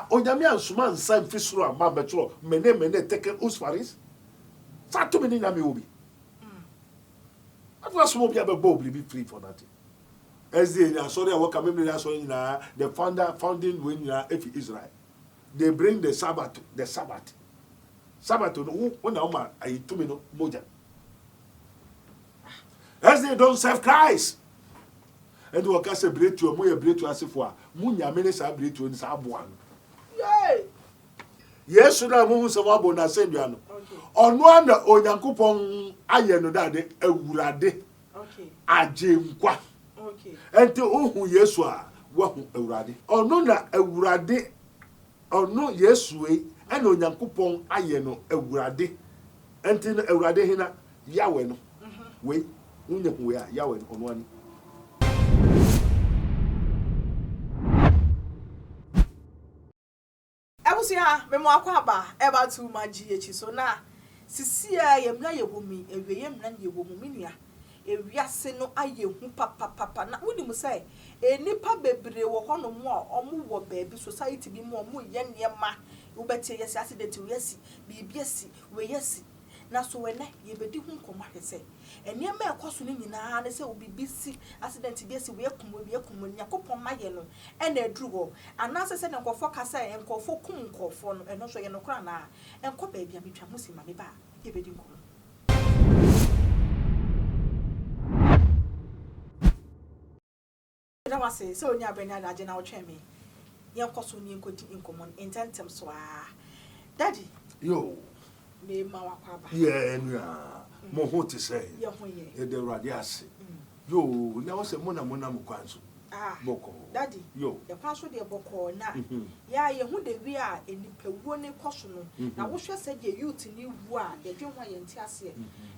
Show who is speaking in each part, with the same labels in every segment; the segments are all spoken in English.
Speaker 1: onyame ansuma nsa mfisuro amba betro mene take usfaris sa to me nyame obi that was some be be free for that as the sorry I work am sorry na the founding when if Israel they bring the Sabbath no when oma ayi to me no moja as they don't serve Christ and we can say break to mo ye break to asifo a mu nyame ne sa break to ni sa aboa no Yesu na mu se wabo na sendua no ono ana onyankopon aye no dade awurade ajenkwa ente ohu Yesu a wahu awurade ono na awurade ono Yesu e ana onyankopon aye no awurade ente na awurade hina yawe no we unye hu ya yawe no ono ani
Speaker 2: Abusia memo akwaba eba tu maji echi so na sisia yemna yebomi ewe yemna yebomu minua ewiase no aye hu papa na woni mu sai enipa bebre wo hono mu a omu wo baabi society bi mu omu ye niema wo beti yesi accident we yesi bibi yesi we yesi na so wene yebedi hu nkoma hwese eniema ekoso ni nyina na se obibi si accident bi yesi we yakum nyakopon maye no ena eduru ho anase se ne nkofo kasa enkofo kum nkofo no eno so ye no kra na enko baabi ametwa musi mame ba yebedi nkoma na wase so onya benya na agena wo tweme yenkoso ni enkodi nkomo intentem so daddy
Speaker 1: yo
Speaker 2: me ma wakwaba
Speaker 1: nua mo ho te say
Speaker 2: ye ho ye
Speaker 1: e de rade ase yo na wo se mo na mo kwanso boko
Speaker 2: daddy
Speaker 1: yo
Speaker 2: ye kwanso de boko na ya ye hu de wi a enipawuo ne koso no na wo hwe se je youth ni wu a de dwen ho ye nti ase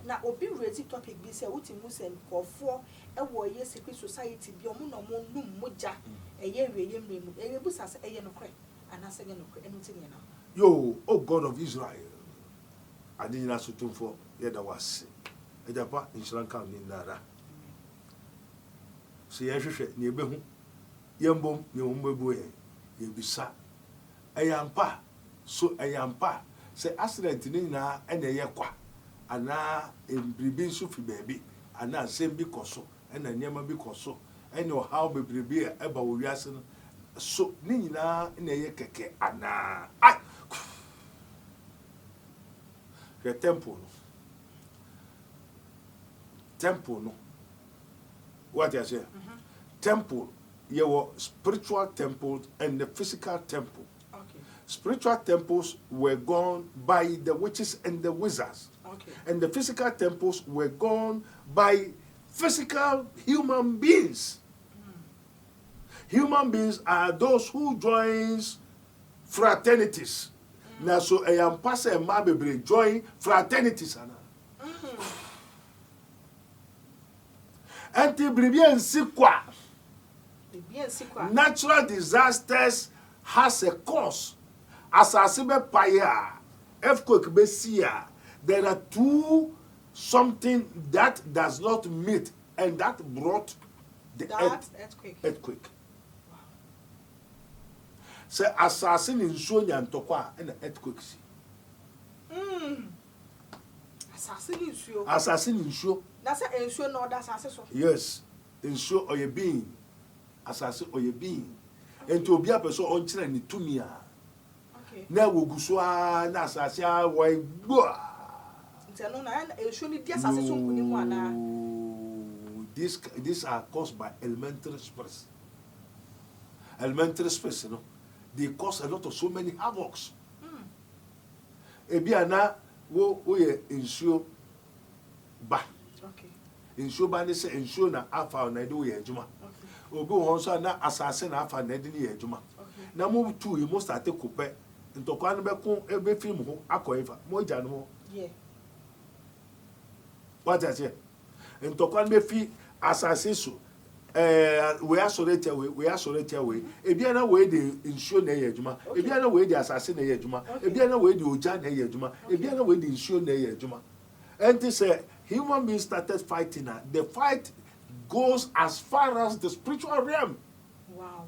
Speaker 2: na obi raise topic bi se wuti mu se nkofo ewo ye secret society bi omo no mo num moja eye wiye mremu eye busa se eye no kre anase ye no kre enu ti ne na
Speaker 1: yo oh God of Israel adina sutumfo ye da wase ejapa insuranka ni nara so ye hwehwe ne ebehu yembom ne ombebu ye bisa ayampa so ayampa se accident ni na ene ye kwa ana embribi so fi baabi ana sembi koso ena niema bi koso ene o how bebribi eba wo wiase no so ni nyina na ye keke ana the temple no what you say temple your spiritual temple and the physical temple spiritual temples were gone by the witches and the wizards and the physical temples were gone by physical human beings human beings are those who joins fraternities na so am pass e ma bebre join fraternities ana anti-bribian sikwa natural disasters has a cause asase be paya earthquake be sia there are two something that does not meet and that brought the earthquake. Se asase ni nsuo nyantokwa na earthquake si asase ni nsuo
Speaker 2: na se nsuo no da asase so
Speaker 1: yes nsuo oye being asase oye being enti obi apeso onkyere ni tumi a na woguso na asase a woi gbo
Speaker 2: nteno na nsuo ni di asase so nkuni mu ana
Speaker 1: these are caused by elementary spirits no they cause a lot of so many havocs. Ebiana wo ye nsuo ba.
Speaker 2: Okay.
Speaker 1: Nsuo ba ne se nsuo na afa na de wo ye adwuma. Obi wo so na asase na afa na de ne ye adwuma. Na mo tu e mo start kopɛ ntokwa no be ko e be film ho akoyefa. Mo gya no.
Speaker 2: Yeah.
Speaker 1: What I say? Ntokwa no be fi asase so we are sorry ebiana we de nsuo na ye adwuma ebiana we de asase na ye adwuma ebiana we de oja na ye adwuma ebiana we de nsuo na ye adwuma and this human beings started fighting the fight goes as far as the spiritual realm.
Speaker 2: Wow.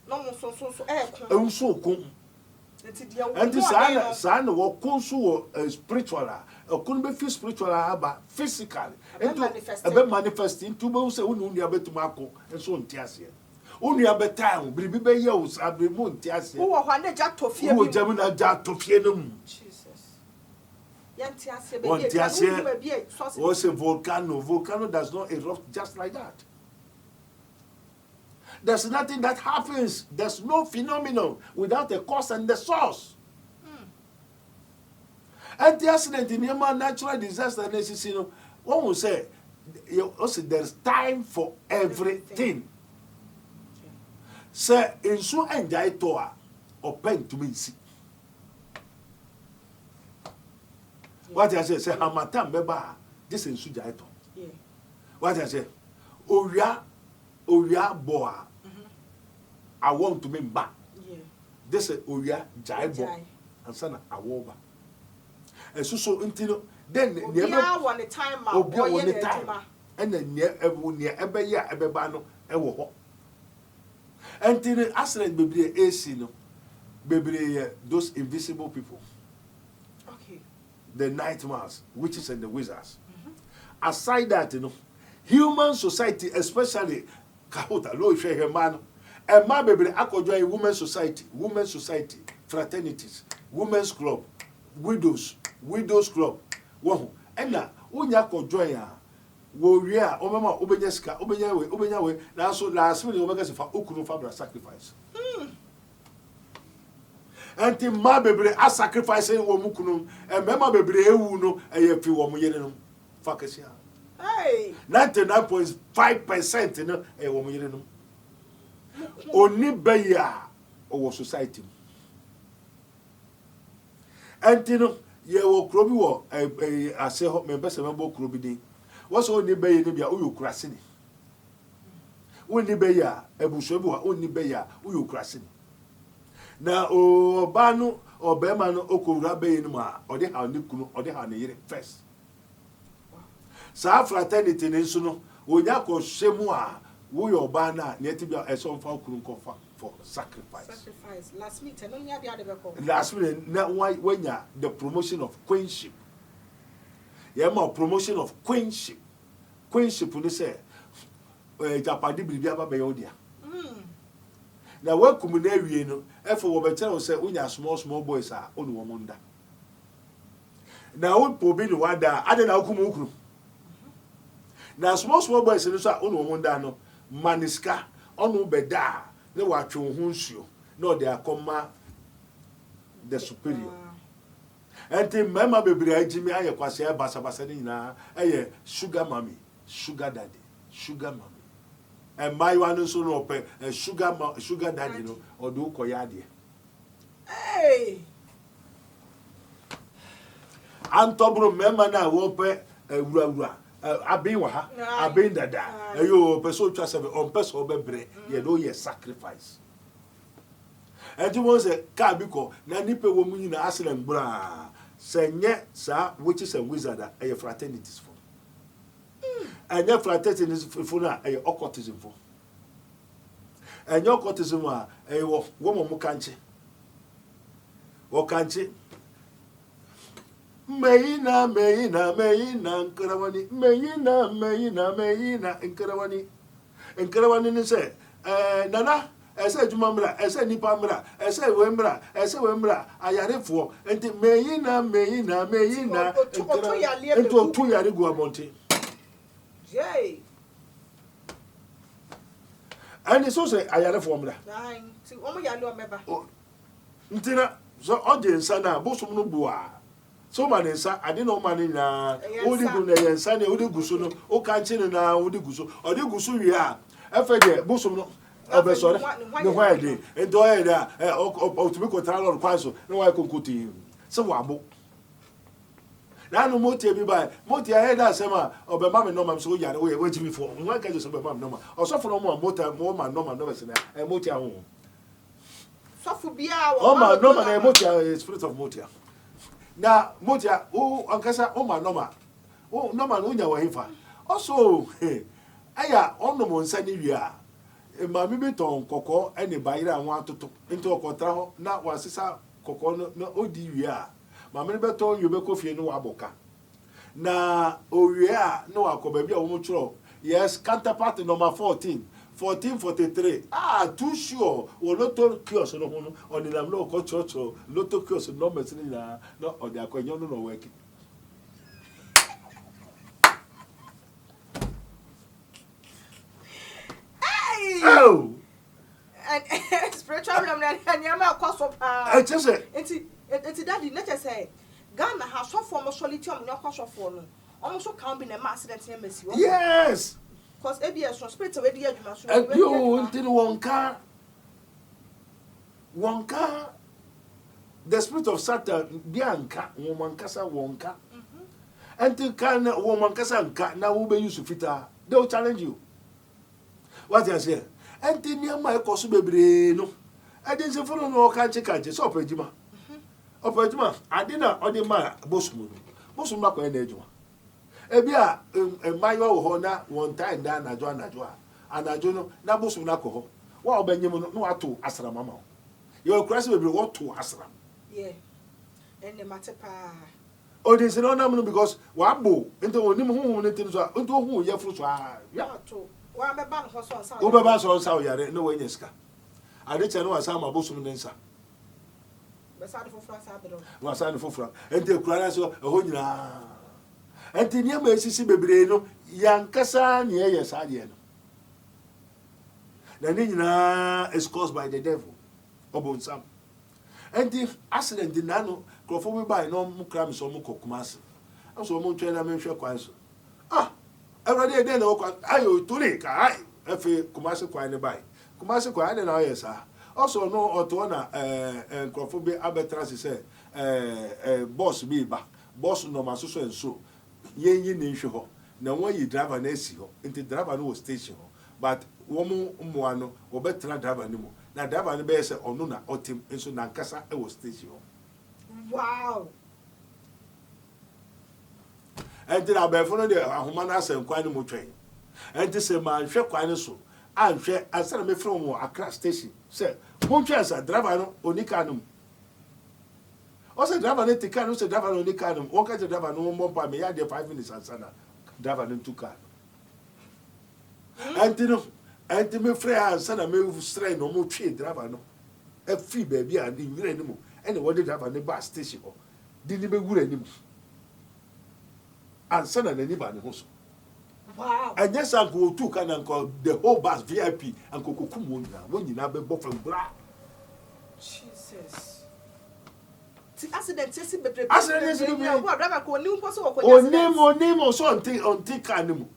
Speaker 2: no mo so
Speaker 1: so ko enti sana wo konso spiritual okun be feel spiritual aba physically ebe manifest into be say unu nua betuma akọ enso ntiase unu ya betan biribi be ye us abe mo ntiase
Speaker 2: wo ho na ja tofie bi
Speaker 1: wo jam na ja tofie no mu
Speaker 2: Jesus ya ntiase be ye
Speaker 1: o say volcano does not erupt just like that. There's nothing that happens. There's no phenomenon without a cause and the source. And the accident in human natural disaster, one will say, there's time for everything. Say, in so enjoy toa, open to me see. What I say, Hamatam beba, this is Sujaito. What I say, Oria boa. I want to be back. This is Oria Jaibo and Sana Awoba. And so until then, never one time, and then near every year, every bano, and until the accident baby AC, baby, those invisible people.
Speaker 2: Okay. The
Speaker 1: nightmares, witches, and the wizards. Aside that, human society, especially Kahota, Low Share Man. And my baby, I could join women's society, fraternities, women's club, widows club. Wow. And now, when you could join her, warrior, Obama, Obenyawe, now so last minute, Omega for Ukunu Fabra sacrifice. And my baby, I sacrifice Womukunum, and Mamma baby, Uno, and you feel Womuyenum, Fakasia.
Speaker 2: Hey,
Speaker 1: 99.5%, a Womuyenum. Only beya or society. And ye will croby war a say hot members of Mambo Crobby. What's only beya uyu crasini? Only beya a bushebu, only beya uyu crasini. Now, oh, Bano or Berman Okurabe in ma, or the Hanikunu or the Hanir first. Sa fraternity in Suno, Uyako Shemua. We are banner near to be a song for sacrifice.
Speaker 2: Sacrifice. Last minute, no,
Speaker 1: last minute, now when ya the promotion of queenship. Yeah, more promotion of queenship. Queenship, when they say, Japadi Bibiaba Beodia. Now, what community, you know, if we were tell say, when your small boys are on Womunda. Now, what Pobin Wanda, I don't know Kumuku. Now, small boys in the on Womunda no. Maniska onu beda ne watwe hunsuo no de akoma the superior enti mama bebre agimi aye kwase e basabasa ni na aye sugar mommy sugar daddy and my one so no pe sugar daddy no odo ukoya de
Speaker 2: hey
Speaker 1: antobro mama na wo pe wura abin wa ha abin dada ayo person twa sebe on person obebre ye do ye sacrifice and you want say ka biko na nipe wo mu nyina asem bra senye sa witches and wizards are fraternities for and your fraternities for na e occultism for and your occultism e wo mo mu kanche wo kanche Meina Nkarawani, Meina Nkarawani ni say nana ese jumamra ese nipamra ese wembra ayarefo enti meina ento tu yare go abonte
Speaker 2: jay
Speaker 1: and so say ayarefo mra
Speaker 2: nine ti omo yale o meba
Speaker 1: ntina so audience na bosum no bua so manensa ade no mane na odi gu na yensa na odi gu so no o kan chi na odi gu so wi a efe de bosum no obesore ne ho ade ento e da o to be control on kwaso na wa konkuti se wa bo na no motie bi ba motie e da sema obema me no ma so yare we wajimi fo nwa ka je so obema me no ma osofo no mo mota mo ma no ma no be se na e motie ho
Speaker 2: sofo bia
Speaker 1: o ma no ma na motie spirit of motie na motia o ankasa o ma normal o normal o nya wa hifa also aya ono mo nsa ni wi a maame bi tɔn kɔkɔɔ ɛne bayerɛ a wɔn atoto nti ɔkɔtara hɔ na wasesa kɔkɔɔ no na odi wie a maame no bɛtɔn wie bɛkɔ fie no wabɔ ka na owie a na wakɔ baabi a wɔn twerɛ yes counterpart number 1443 too sure wɔ lotto kiosk no ho no ɔnenam na ɔkɔ kyerɛkyerɛ lotto kiosk numbers no nyinaa na ɔde akɔ ɛnyɛ no na ɔwɔki. Oh!
Speaker 2: And spiritual problem and yama cost of
Speaker 1: I just say
Speaker 2: it's daddy, let us say Ghana has so form of solitude on your cost of phone. Also can't be a mass accident messy.
Speaker 1: Yes!
Speaker 2: Because ABS was spirit already you must
Speaker 1: you until one car the spirit of Satan Bianca woman casa wonka until can woman casa now will be used to fit they'll challenge you. What you say? And then near my cosubebre no. I didn't say for no can't so opejima. Opejima, I didn't order my bossman. Bossman back on edge. Ebia, my honor one time down a joan and I don't know, na bossman alcohol. What Benjamin no to Asra Mamma. Your crest will be what to Asra.
Speaker 2: Yeah, and the matter pa.
Speaker 1: Oh, this is no because Wabo into him who into who your fruits are. Yeah, too. Ubaba so sa yare no wenyeska. Adeche no asa ma bosum nensa.
Speaker 2: Besade fofra sa bedo.
Speaker 1: Wa sa ne fofra. Ente kura na so ho nyina. Ente niam esisi bebre no yankasa ne ye sa de no. Na ni nyina is caused by the devil. Obonsam. Ente accident na no krofo bi bai no mu kra me so mu kokumase. Aso mu ntwe na me hwe kwan so. Every day, I today, I efe Kumasi Kwani by Kumasi Kwani now, yes, sir. Also, no, Otona, and Crophobe Abetrasi say, boss be back, boss no maso and so. Ye nation ho. Now, when you drive an AC ho, into drive no station ho, but woman Moano, or better drive anymore. Now, drive an base or nona or Tim, and so Nankasa, I was station.
Speaker 2: Wow.
Speaker 1: And then I'll be for the Humanas and Quani Mutrain. And this is my share Quaniso. I'm sure I said me from Accra station. Say, Montrez, a driver Onicanum. Also, driver Neticano, say driver Onicanum. One kind of driver no more by me. I had 5 minutes and sana. Driver in 2 cars. And to me, Freya and son, I may strain no more trade driver. No, a free baby and in anymore. And what did have on the bus station? Didn't be good anymore. And send anybody also.
Speaker 2: Wow.
Speaker 1: And yes, Uncle took and uncle the whole bus VIP and Kokumu when you have a buff and bra.
Speaker 2: Jesus. Accident,
Speaker 1: accident, name or so on take animal.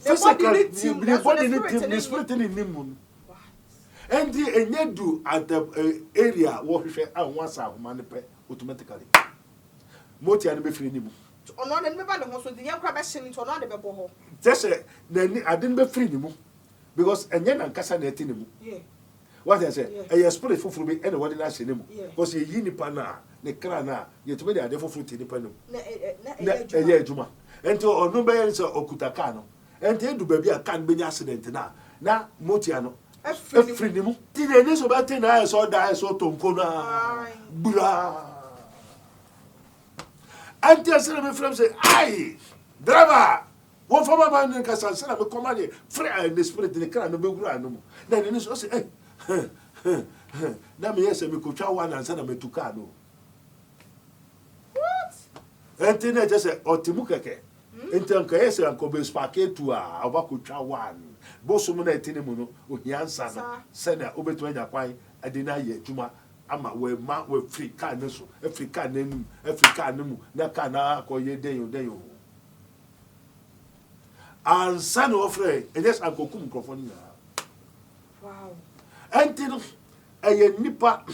Speaker 1: The body in the spirit in him. And the do at the area what and once our money automatically. Moti and be free him.
Speaker 2: Ono na me ba ne ho so de yankra ba hye nto ono de bebo ho
Speaker 1: just I didn't be free anymore because enye na nkasa na eti nemu
Speaker 2: yeah
Speaker 1: what I say a spirit fufuru be any what na hye nemu because ye yi nipa na ne kra na ye to be de fufuru ti nipa nemu na eye adwuma enti ono be yen so okuta ka no enti edu ba bi a kan be nya accident na motia no free nemu ti de ni so ba ti na so da so tonko na bra. And I said, my friend say, aye, driver, one for my man in Cassan, I will command you, free and the spirit in the car, no be grand no more. Then in this, say, now me yes, me could one and send me to Cano.
Speaker 2: What?
Speaker 1: And then I just say, or Timukake, in Tanka, and Kobe Sparke to a Wakucha one. Bosumuna Tinimuno, with Yansana, Senna, Obetwanya Quine, I deny ye, Juma. Ama we free car no so Africa nemu Africa nemu na car na akoye den yo and son of frey and yes ankoku microphone ya
Speaker 2: wow
Speaker 1: entino eye nipa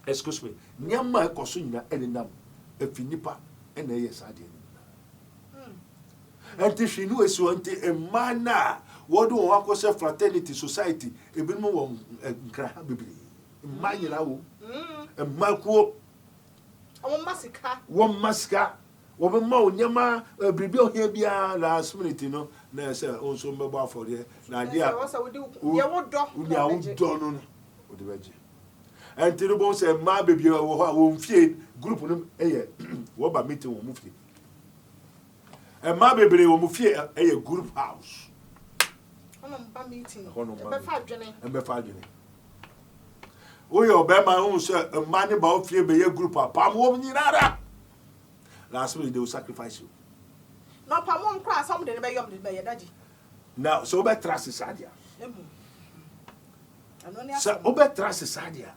Speaker 1: excuse me nyama ekoso nyina enenam efi nipa ena eye sade enti hwinu esu enti emana wodo won akose fraternity society ebinom wo nkra bibiri manyira wo makuo
Speaker 2: won masika
Speaker 1: Woman Mo Yama, Bribio here be a last minute, you know, Nessa also mobile for the idea.
Speaker 2: Also, we do. You won't do.
Speaker 1: Don't with the veggie. And Terrible said, my baby, won't fear group of them, what about meeting will move. And my baby will move here a group house.
Speaker 2: Meeting.
Speaker 1: And be 5 journey. We obey my own, sir, a money about fear be a group of palm woman in Ara. Last week they will sacrifice you.
Speaker 2: No, palm won't cry something by your daddy.
Speaker 1: Now, so by trust is idea. So, over trust is idea.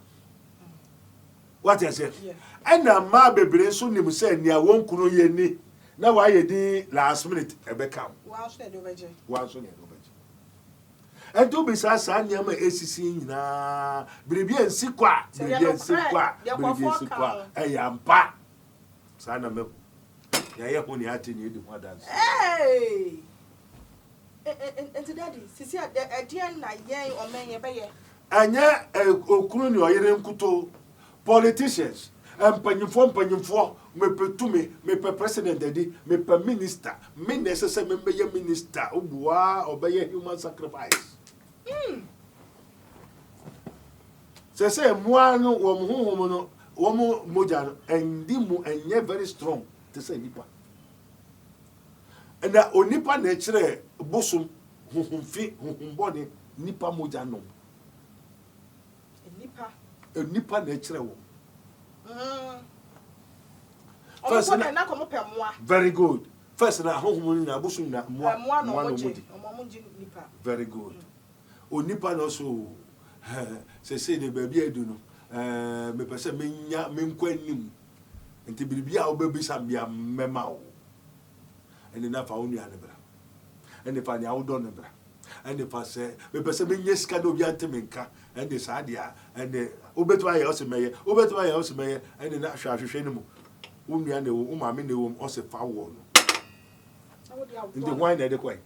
Speaker 1: What I said? And now, my baby, soon you say, near won't kuno ye. Now, why you did last minute a become.
Speaker 2: Once they do,
Speaker 1: once on your and do be sa nyama ACC na bribi ensikwa bribi ensikwa eyampa sa na me ya ye ho ni ati ni edi ho dance
Speaker 2: hey and daddy sisi adian na yen o men ye be ye
Speaker 1: anya okunu ni oyere nkuto politicians mpanyimfo mepetumi mepe president dedi mepe minister me necessary membe ye minister obuwa obeye human sacrifice say muano wo honhom no wo moja no endi mu enye very strong to say nipa and onipa na kire bosum honhomfi honhombone nipa moja no nipa na kire wo first na
Speaker 2: komo pe moa
Speaker 1: very good first na honhom na bosum na moa
Speaker 2: no moji nipa
Speaker 1: very good onipa no so say the baby edu no me pese menya menkwa nim enti bibia obebisa bia mema wo ene na fa onu ane bra ene fa nya wo do ne bra ene fa se me pese menye sika do bia ntemenka ene sa dia ene obetu aye o se meye ene na hwahwehwe ne mu onu ane wo maame ne wo o se fa wo no enti why na de kwai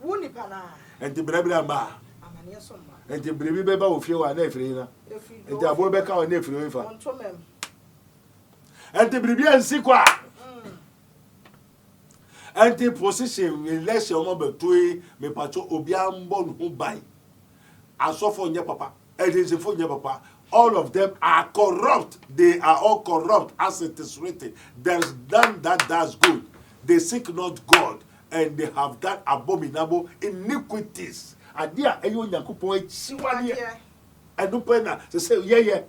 Speaker 2: wo nipa na
Speaker 1: enti bra ma enti bribi beba ofie wa na efiri na enti abo beka wa na efiri ofa enti bribi ansi kwa enti position election mo betoi me pacho obi ambo no ban asofo nye papa edisifo nye papa all of them are corrupt. They are all corrupt as it is written. There's none that does good. They seek not God, and they have done abominable iniquities. Adia ayo nyankopon achiwale enu pena say yeah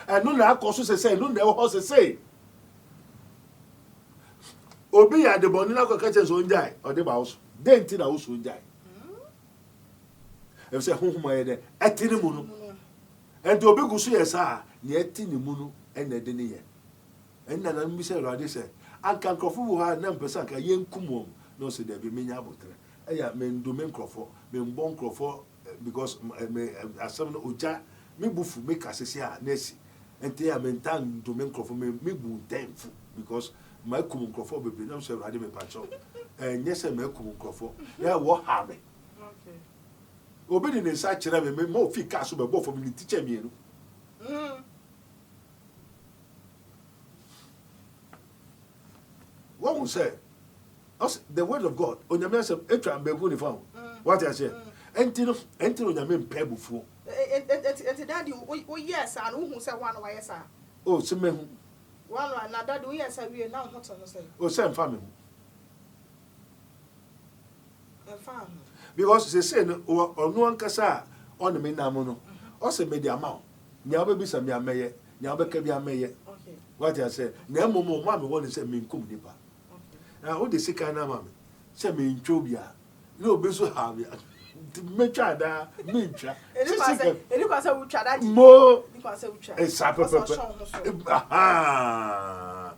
Speaker 1: enu na akoso say enu na e ho say obi ya de boni na koka che so njai ode ba wo denti na wo so njai e say honhoma ye de etini mu no enti obi gusu ye sa ye etini mu no ena de ne ye enna na mi say rade say anka nkofo wo ha na mpesa ka ye nkumom no se de bi menya abotre eya me ndo me nkrofo me mbon nkrofo because me asem no oja me bufu me kasese a nesi enti ya me ntan ndo me nkrofo me bu ntemfu because my kum nkrofo bebre na so rade me pacho nyese me kum nkrofo ya wo ha me okay obi ni nsa kire me mo fi ka so be bo for me teacher me no what we say the word of God onyame asem etwa mbebu ni fa what I say entino onyame mpebufu
Speaker 2: enti daddy o yes and who say one why yes
Speaker 1: oh se me hu
Speaker 2: one na daddy o yes we now what no say
Speaker 1: o se mfa me hu
Speaker 2: mfa
Speaker 1: because they say no onu ankasa on me na mo no o se me di ama nya obebisa me ameye nya obeka bi ameye okay what I say na momo ma me won say me nkum nipa na o de sika na ma me say me ntwobia na obeso ha bia me twa da me twa
Speaker 2: eni kwa say wo twa da di
Speaker 1: mo
Speaker 2: eni kwa say wo twa
Speaker 1: e sa pepe aha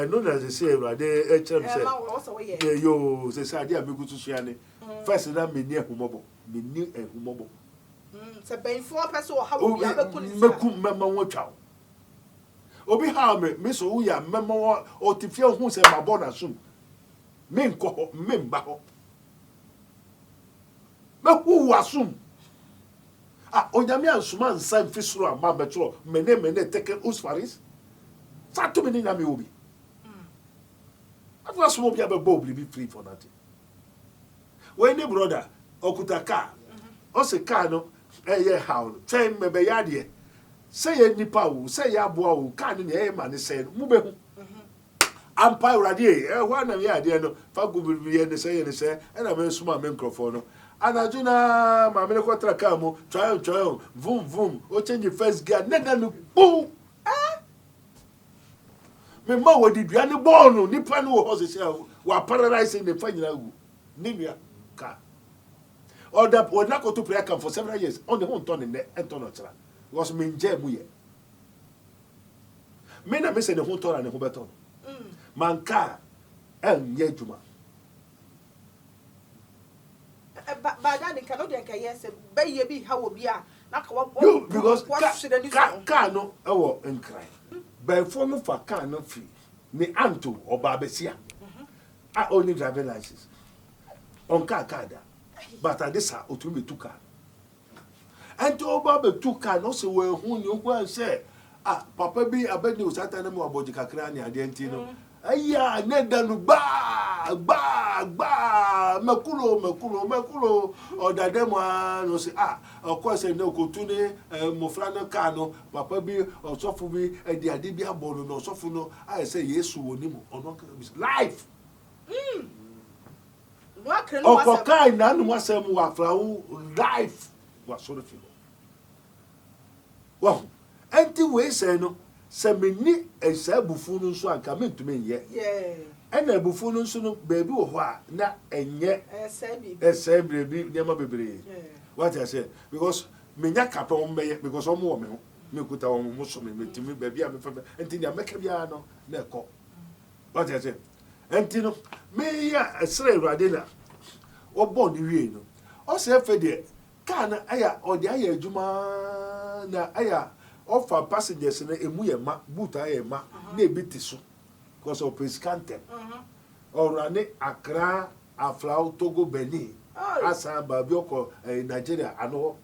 Speaker 1: no na say Ewrade e chem say yo say say dia me gutu sua ne first na me ni ehumobo
Speaker 2: say ben for person how we be
Speaker 1: mekum mema wo twa obi ha me so wo ya mema o tifia hu say mabo na sum me nko me mba ho me hu wasum onyame ansuma nsa mfisuro ama betro mene teke usfaris satu me ni na me obi At was small be a bob be free for nothing. When the brother okuta car, also car no how train me be yadie. Say nipa wo, say ya boa wo, car ni e man say mube ampa radie one na yadie no fa go be ye say and I suma microphone no. Anajuna ma me ko tra car mo try vum vum o change first gear nena no boom. Me ma wo di duane ball no nipa no wo hose say wa paralyzing the fanyina wu nimia ka or that would not go to prayer camp for several years on the whole turn in the and turn was me nje ye me na me say the whole turn and the whole beton manka en ye juma
Speaker 2: but that cannot dey can yes be ye bi how obi a na ka wa
Speaker 1: because ka no e wo nkran before no for car no free me anto oba besia I only driving license on car da but at this otu be two car and to oba be two car no se we hu ni ogwa say papa bi abedi o satana mu aboji kakra ni ade ntino aya ne danu ba makulo odademo no se of course no ko tuni mofra no car no papa bi osofu bi edi ade bi abono no osofu no I say yesu woni mu ono life Okokai na nu wasem wa frawo life wa sort of wow enti we say no se meni esabufu no so anka mentumi ye ena abufu no so no beebi wo ho a na enye esabi bi nema bebre what I say because menya kapon meye because omo wo me ho me kuta wo mo so me metimi beebi a me fa enti na meka bia no na ekọ what I say enti no me ya esre urade na obo ni wie no o se fe de ka na aya o de aya adwuma na aya offer passengers na emu ye ma boot aya ma na ebiti so because of pescantem orane Accra Aflau Togo Benin asa ba bi oko Nigeria ano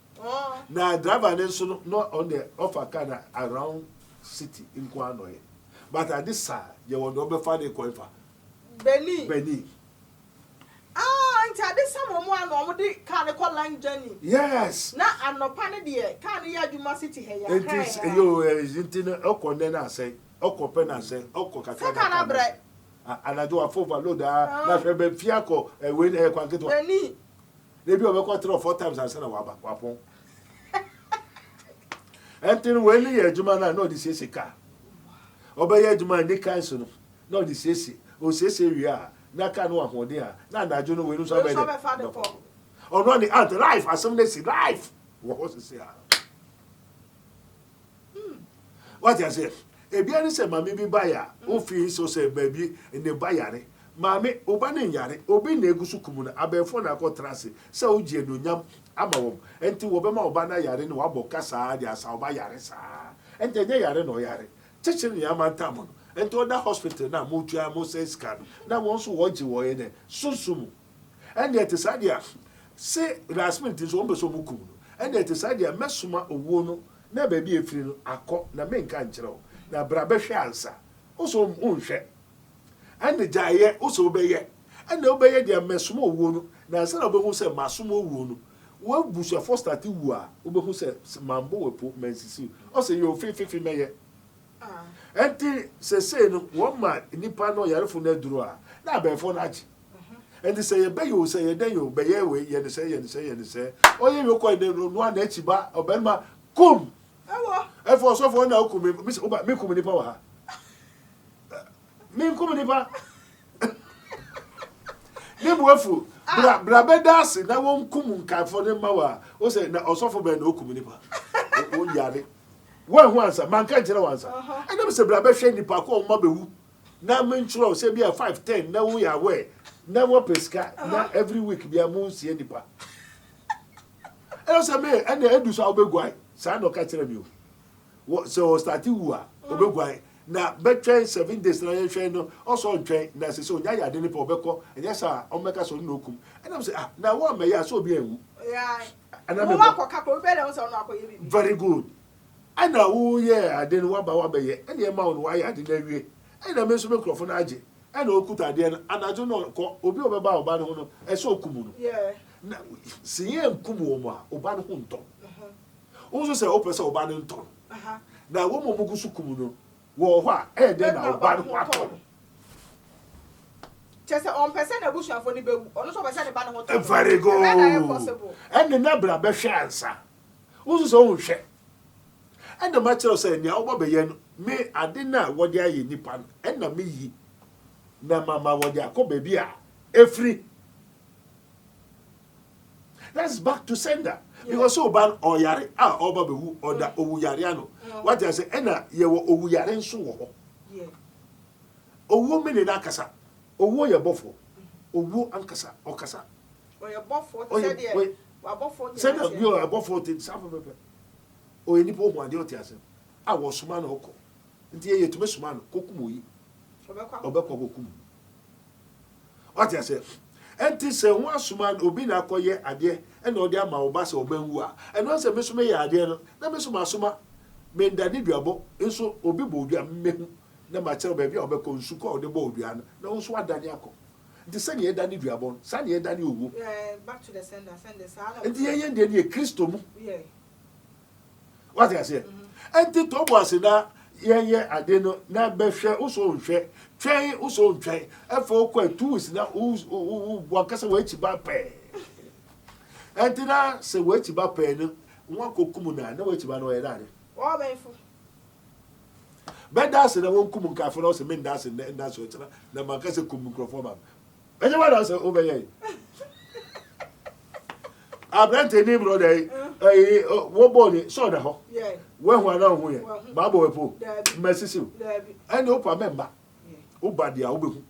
Speaker 1: na driver ne so no on the offer car around city in Kwanoye but at this side you want to be find a coifa Benin
Speaker 2: nti ade samo mo ano mo de car ne call line journey
Speaker 1: yes
Speaker 2: na anopa ne de car ne ya adwuma city he ya
Speaker 1: it is yo intino okone na say okope na say okokaka
Speaker 2: na bre
Speaker 1: anajo afo overload na hwe be fiako we kwaketo
Speaker 2: Benin
Speaker 1: they be over 3 or 4 times and say na wapon entino we ni adwuma na no de sese car obeye adwuma ni kanso no de sese o sese wi a na ka no ahode a na anajo no we no so be de or no the ant life as some say life what say what you say ebia ni se mami bi baya o fi so say baby ne bayare mami oba ne yare obi na egusu kumu na abefo na akotrase se o gie no nyam ama wo enti wo be ma oba na yare ne wabo kasa dia sa oba yare sa enti nye yare no yare chichiri ni amanta mo enti oda hospital na mo tua mo say scan na won so wo gi wo ye ne sunsumu enti etisadia se last minute so mbe so mu kumu enti etisadia mesuma owo no na ba bi efiri no akọ na menka nkyerɛw na bra behwe ansa oso unhwe ane jaye oso obeye ane obeye dia mesoma owo no na ansa na obehu se masoma owo no wo busu for start wu a obehu se mambo wepo mensisi o se yo fifi meye enti se no wo ma nipa no yarefo na duro a na abefo na agi enti se ye be yo se ye den yo be ye we ye ne se oye yo ko ne no na achiba obenma kum efo so fo na okumi me kum nipa wa ha me kum nipa ni buafu bra bedase na won kum nkan fo ne ma wa o se na osofo be na okum nipa o yare wa hu ansa man kan kire wansa ene be se bra be hwe nipa ko ma be wu na me nchuro se bia 510 na wo ya we na wo peska na every week bia mo sie nipa ene se me ene edu so obegwai sa no ka kire mi o so start wu a obegwai na between 7 days na yehwe no also ntwen na se so nya ya de nipa obekọ enye sa o meka so no okum ene me se na wo me ya so obi ewu
Speaker 2: ana me wa kwa ko be le so no akoye bi
Speaker 1: very good ana wo ye ade no wa ba ye ene e ma wo wa ya ade na wie ene me so me krofo na age and okuta de anajo no ko obi obeba oba ne ho no e so okumu no
Speaker 2: yeah
Speaker 1: na siye nkumu omo a oba ne ho nto unso se opese oba ne nto na wo mo mugu sukumu no wo ho a e de na oba ne ho ato
Speaker 2: chese on person na busuafo ni bewu ono so person ne ba ne ho to
Speaker 1: very good and na bra be hwe ansa unso se o hwe and the match say nya oba be ye no me ade na wo de aye nipa no and na me yi na mama wo de akọ baby a efri. That's back to sender. Yeah. Because so ban or yare oba behu or da owu yare ano. What I say ena ye wo owu yare nso wo ho. Yeah. Owu me na kasa. Owu ye bofo. Owu ankasa okasa.
Speaker 2: O ye bofo said ye. Wa bofo.
Speaker 1: Said you are bofo tin safa pepe. O ye nipo ho ade o ti ase. A wo suma na oko. Nti ye tumi suma no kokumo yi. Obekwa kokumo. What I say enti se ho asuma obi na akoye ade e na odi ama oba se obanwu a e no se mesume ye ade no na mesuma asuma me ndade duabo enso obi bo odua mehu na ma kire ba bia obekọ nsu ko ode bo odua na nso adane akọ nti se ne ye dane duabo sa ne ye dane owu
Speaker 2: back to the sender sa
Speaker 1: nti ye de ne Kristo mu what I say enti to bo ase na ye ade no na behwe uso nhwe twen uso ntwen efo kwa 2 weeks na wakasa wa chiba pe enti na se wa chiba pe no nwa kokum na wa chiba no ye dade
Speaker 2: o benfu
Speaker 1: beda se na won kum nka fo no se men da se na so tira na makase kum mikrofon ba enye wa da se o be ye abrante ni bro dey wo boni so da ho
Speaker 2: yeah
Speaker 1: we hu ana hu ye ba bo we po mesisi and opa member oba dia obehu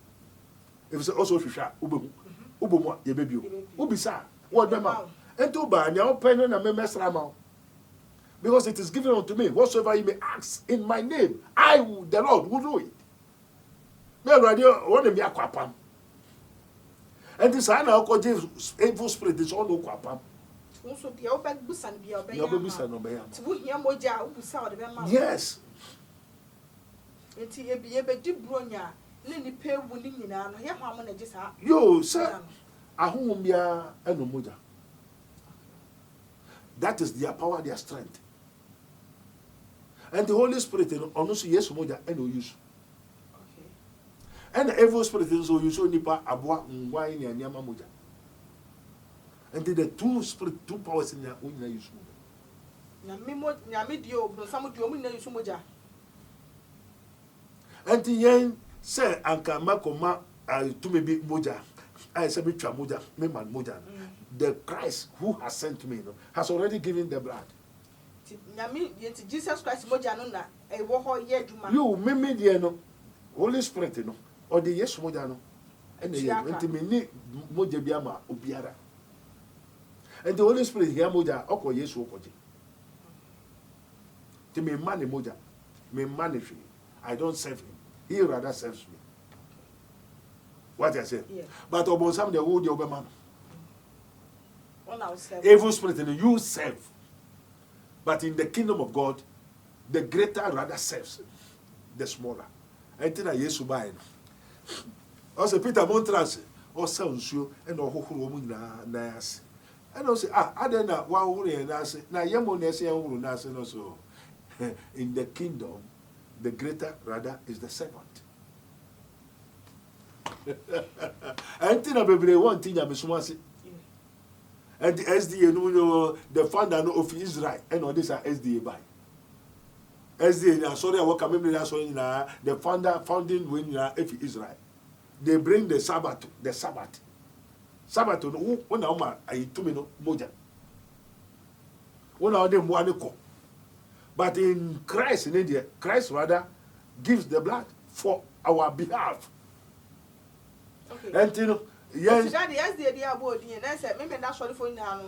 Speaker 1: if say also hwehwa obehu obomu ye bebio obisa what dem ma ento ba nya open na me mesra ma because it is given unto me whatsoever you may ask in my name I will, the Lord will do it me radio won dem akwapam and this I na ko evil spirit is all akwapam
Speaker 2: unso dia obeg busan bia obeg
Speaker 1: ya obebusa no be ya
Speaker 2: tibu hia moja obusa ode be ma
Speaker 1: yes
Speaker 2: enti ye be di bronya le ni pewu ni nyina no ye ho am na gisa
Speaker 1: yo sir ahum bia eno moja that is their power, their strength, and the Holy Spirit ono so yes moja eno use and the evil spirit is so use nipa aboa ngwan ni anyama moja and the two powers in na use
Speaker 2: nyame dio bro samu dio mu na use moja
Speaker 1: and yen say anka makoma to me be moja I say be twa moja me man moja the Christ who has sent me has already given the blood
Speaker 2: nyame yenti Jesus Christ moja no na e wo ho ye duma
Speaker 1: you me die no Holy Spirit no or the yes moja no and the enti me ni moja bi ama obiara and the Holy Spirit here moja okọ Yesu okoje to me man moja me man free I don't serve him he rather serves me what I say yeah. But about some the wood over man evil spirit you serve but in the kingdom of God the greater rather serves the smaller enti na Yesu bai no o se Peter Montras o se nsuo e na ohohoro mu na ase and o say ade na wa ohoro na ase na yemo na ase ohoro na ase no so in the kingdom the greater rather is the servant enti na bebre won tin ya mesumo ase and the SDA no the founder of Israel and all this are SDA by SDA na sorry I work memory na sorry na the founding when na if Israel they bring the Sabbath no when na ayi tumi no moja when na dem mo aniko but in Christ in India Christ rather gives the blood for our behalf okay and you know yes
Speaker 2: the idea about the and say maybe that's sorry for now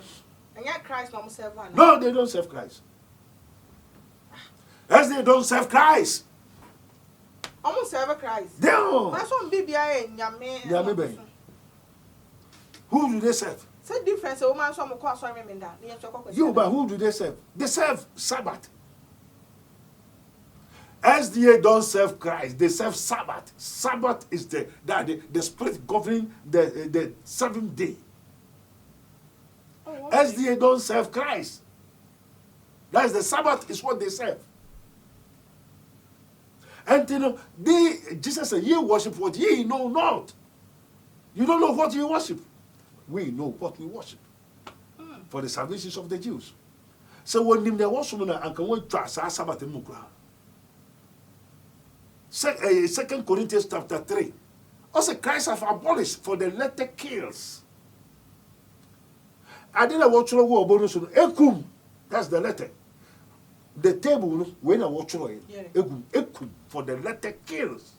Speaker 2: and yet Christ no serve one
Speaker 1: no they don't serve Christ as they don't serve Christ
Speaker 2: almost serve Christ
Speaker 1: they don't
Speaker 2: that's one bibia nyame
Speaker 1: ben who do they serve
Speaker 2: say difference o man so mo ko aso me da you
Speaker 1: but who do they serve Sabbath SDA don't serve Christ, they serve Sabbath. Sabbath is the spirit governing the 7th day.
Speaker 2: Oh, okay.
Speaker 1: SDA don't serve Christ. That's the Sabbath is what they serve. And Jesus said, ye worship what ye know not. You don't know what you worship. We know what we worship. For the salvation of the Jews. So when they worship and can we trust our Sabbath in Mukra. 2 Corinthians chapter 3. Also Christ have abolished for the letter kills. I didn't watch the word bonus ekum. That's the letter. The table when I watch ekum for the letter kills.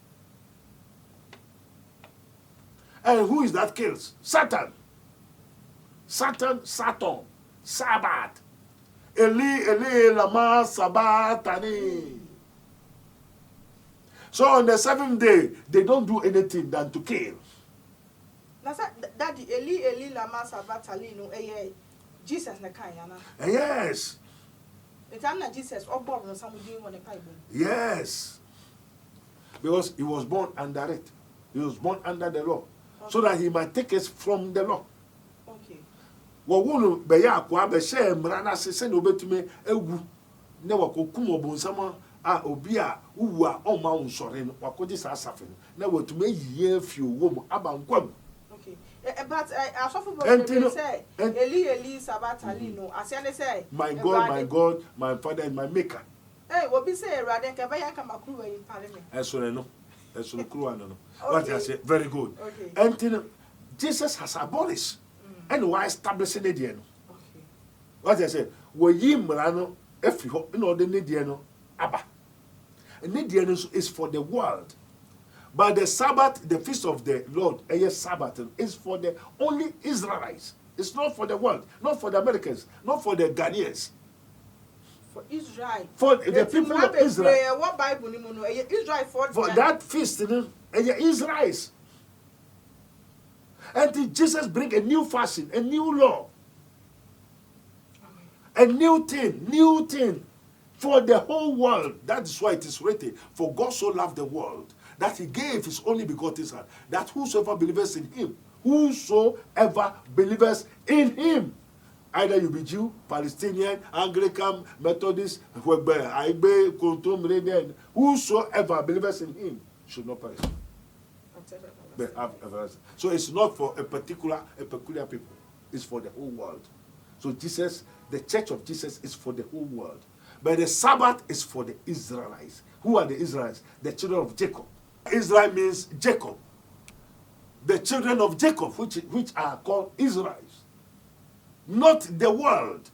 Speaker 1: And who is that kills? Satan. Saturn, Sabbath. Eli, lama sabachthani. So on the 7th day, they don't do anything than to kill.
Speaker 2: Daddy, Eli, lama sabachthani no Jesus na kanyana.
Speaker 1: Yes.
Speaker 2: It's not Jesus.
Speaker 1: Yes. Because he was born under it. He was born under the law. Okay. So that he might take us from the law.
Speaker 2: Okay.
Speaker 1: Wawunu beya akwa be she mrana sese na obetumi egu ne wakokum obonsama a obi a uwu a o ma unsore no wakoje sa asafe na watumi yiye fi owo mu abankwam.
Speaker 2: Okay. But I suffer say Eli Sabatali no asiane say
Speaker 1: my God, my Father and my Maker.
Speaker 2: Eh, what be say rather can buy Kamakru in Parliament.
Speaker 1: No. No. What I say, very good.
Speaker 2: Okay.
Speaker 1: And Jesus has abolished and why establishing it. Okay. What I say, we yimrano if you know the Nidiano Abba. And Nidiano is for the world. But the Sabbath, the feast of the Lord, Sabbath, is for the only Israelites. It's not for the world, not for the Americans, not for the Ghanaians.
Speaker 2: For Israel.
Speaker 1: For the people of Israel.
Speaker 2: What Bible Israel
Speaker 1: for that feast, Israelites. And Jesus bring a new fashion, a new law. A new thing for the whole world. That's why it is written, for God so loved the world, that he gave his only begotten son, that whosoever believes in him, either you be Jew, Palestinian, Anglican, Methodist, whosoever believes in him should not perish. So it's not for a peculiar people, it's for the whole world. So Jesus, the church of Jesus is for the whole world. But the Sabbath is for the Israelites. Who are the Israelites? The children of Jacob. Israel means Jacob. The children of Jacob, which are called Israelites. Not the world.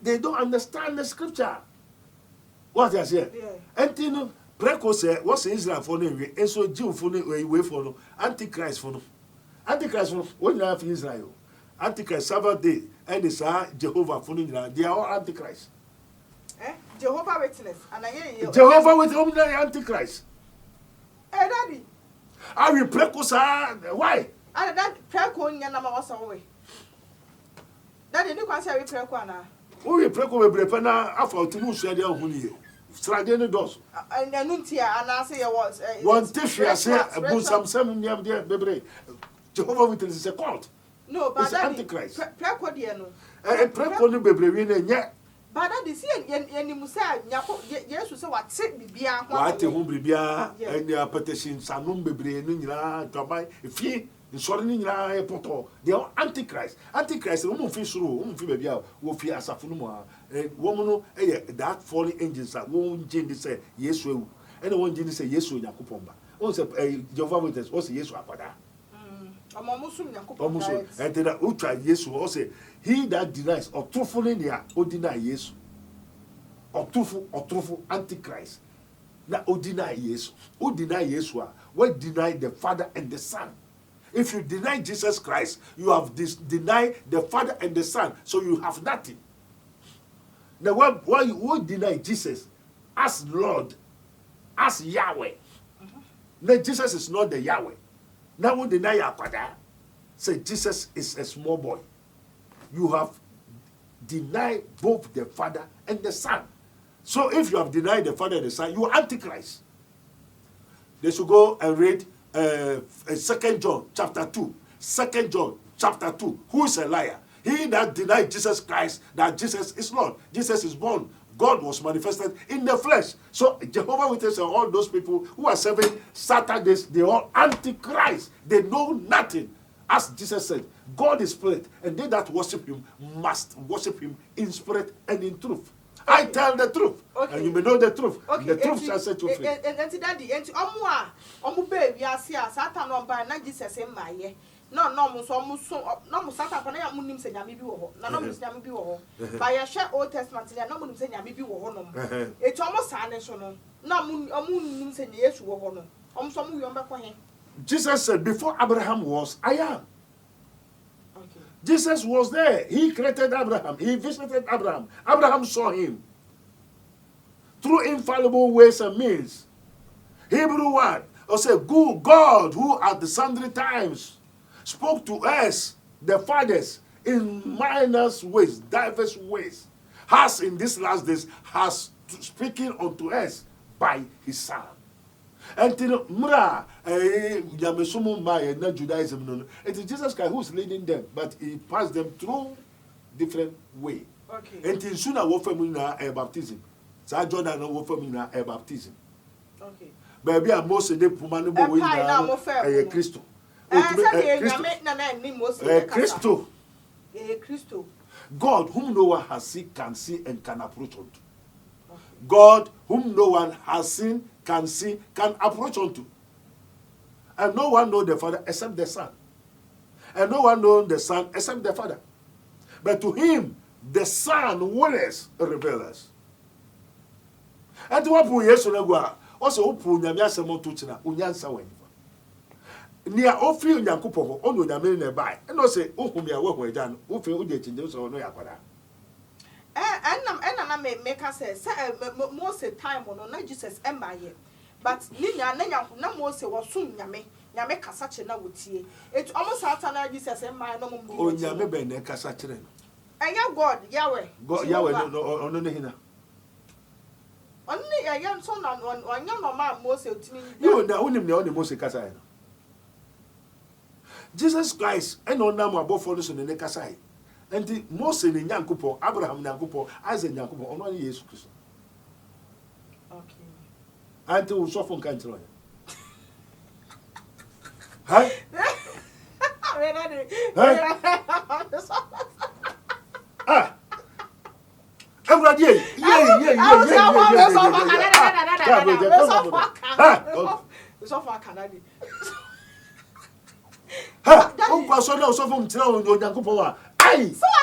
Speaker 1: They don't understand the scripture. What I say? And Preko say, what's Israel for no way? And so Jew for no way for no. Antichrist for no. Antichrist for no. When you have Israel, Antichrist Sabbath day, and it's Jehovah for no. They are all Antichrist.
Speaker 2: Jehovah Witness. And I
Speaker 1: Jehovah Witness, Antichrist.
Speaker 2: Daddy.
Speaker 1: I will Preko say, why?
Speaker 2: And that Preko Yana was away. Daddy, you can't say Preko now.
Speaker 1: We Preko will prepare now after to share their honey. Stradene does.
Speaker 2: And then Nuntia, and I say I was
Speaker 1: one Tiffy, I say, some dear baby. Jehovah Witness is a cult.
Speaker 2: No, but
Speaker 1: it's Antichrist.
Speaker 2: Preko Diano.
Speaker 1: And Preko no baby, and yet.
Speaker 2: But that is any Musa, yes, so what said Bibia,
Speaker 1: what a home Bibia, and their petition, Sanum Bebre, Nina, Tabai, if he is sorting a poto, they are Antichrist. Antichrist, a woman fish through, Bibia, will fear as a funuma, and woman, that falling angels that won't Jenny say, yes, will, and one Jenny say, yes, will Yakupomba. Also, Jehovah Witness, also, yes, Wapada. Almost, and then Ultra, yes, will also. He that denies or truthfully near or deny yes or truthful Antichrist. Now or deny yes, or deny Yeshua, what deny the Father and the Son. If you deny Jesus Christ, you have denied the Father and the Son, so you have nothing. Now why you would deny Jesus as Lord, as Yahweh? Now Jesus is not the Yahweh. Now we deny Yakwada. Say Jesus is a small boy. You have denied both the Father and the Son. So if you have denied the Father and the Son, you are Antichrist. They should go and read 2 John chapter 2. 2 John chapter 2. Who is a liar? He that denied Jesus Christ, that Jesus is Lord. Jesus is born. God was manifested in the flesh. So Jehovah's Witnesses and all those people who are serving Saturdays, they are all Antichrist. They know nothing. As Jesus said, God is spirit, and they that worship him must worship him in spirit and in truth. I tell the truth, and you may know the truth. The truth shall set you free.
Speaker 2: And daddy, and omu baby, I see a Satan on by not Jesus in my year. No, no, Satan, I am Munim saying, I may be war. No, Miss Yami be war. By a share Old Testament, I know Munim saying, I may be war. It's almost silent. No, Moon saying, yes, war. Some younger for him.
Speaker 1: Jesus said, before Abraham was, I am.
Speaker 2: Okay.
Speaker 1: Jesus was there. He created Abraham. He visited Abraham. Abraham saw him through infallible ways and means. Hebrew word, or say, God, who at the sundry times spoke to us, the fathers, in minus ways, diverse ways, has in these last days, has speaking unto us by his Son. Until Mura, Yamesumu Maya, not Judaism, no. It is Jesus Christ who is leading them, but he passed them through different way.
Speaker 2: Okay.
Speaker 1: Until sooner, what femina a baptism. Sa Jordan, what femina a baptism.
Speaker 2: Okay.
Speaker 1: Baby, I'm most of the Pumanu a Christo. Christo. God, whom no one has seen, can see, and can approach unto. God, whom no one has seen, can see, can approach unto. And no one knows the Father except the Son. And no one knows the Son except the Father. But to him, the Son wills reveal us. And to what Yesu Negua, also Punyamia Semotuchina, Unyansa Wen. Near Ofi Unyankupo, Onu Yamin nearby, and no say, Umia Woko Jan, Ufi Uditin, so no Yakwada.
Speaker 2: And I make us say, most time on not Jesus and my year. But Nina, no more say was soon Yame, Yameka such a now with ye. It's almost out of Jesus and my no more.
Speaker 1: Oh, Yame Cassatrin.
Speaker 2: And your God, Yahweh.
Speaker 1: God, Yahweh, no, Hina.
Speaker 2: Only a young son on one young man, most to me.
Speaker 1: You know, only the only most Casai. Jesus Christ, and no number above for this in the Casai. And the most in Yankupo, Abraham Yankupo, Isaac Yankupo, on 1 year.
Speaker 2: Okay.
Speaker 1: Until so from country. Huh? Ah. Everybody,
Speaker 2: so I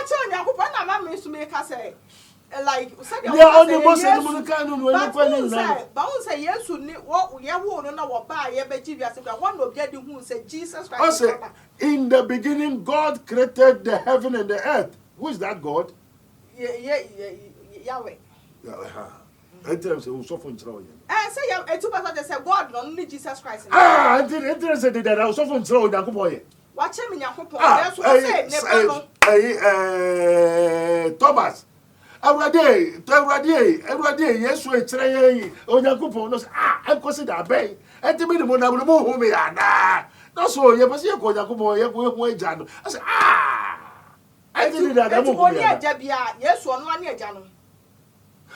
Speaker 2: tell you, I'm going to make us say, like,
Speaker 1: only most of the kind
Speaker 2: but who say yes, who what we won't know what by one of the who said Jesus Christ.
Speaker 1: In the beginning, God created the heaven and the earth. Who is that God?
Speaker 2: Yahweh.
Speaker 1: I tell you, so from Troy.
Speaker 2: I say, 2% say God, only Jesus Christ.
Speaker 1: I didn't interested that I was so from Troy, Nakuboy.
Speaker 2: Watch him in your couple. That's what I
Speaker 1: say. Thomas. Every day, yes, we try on your coupon. I consider bay. And the minimum, I will move me. That's all you must go, Yakubo, you Jan. I said, I did that. I'm only a Jabia, yes, 1 year, Jano.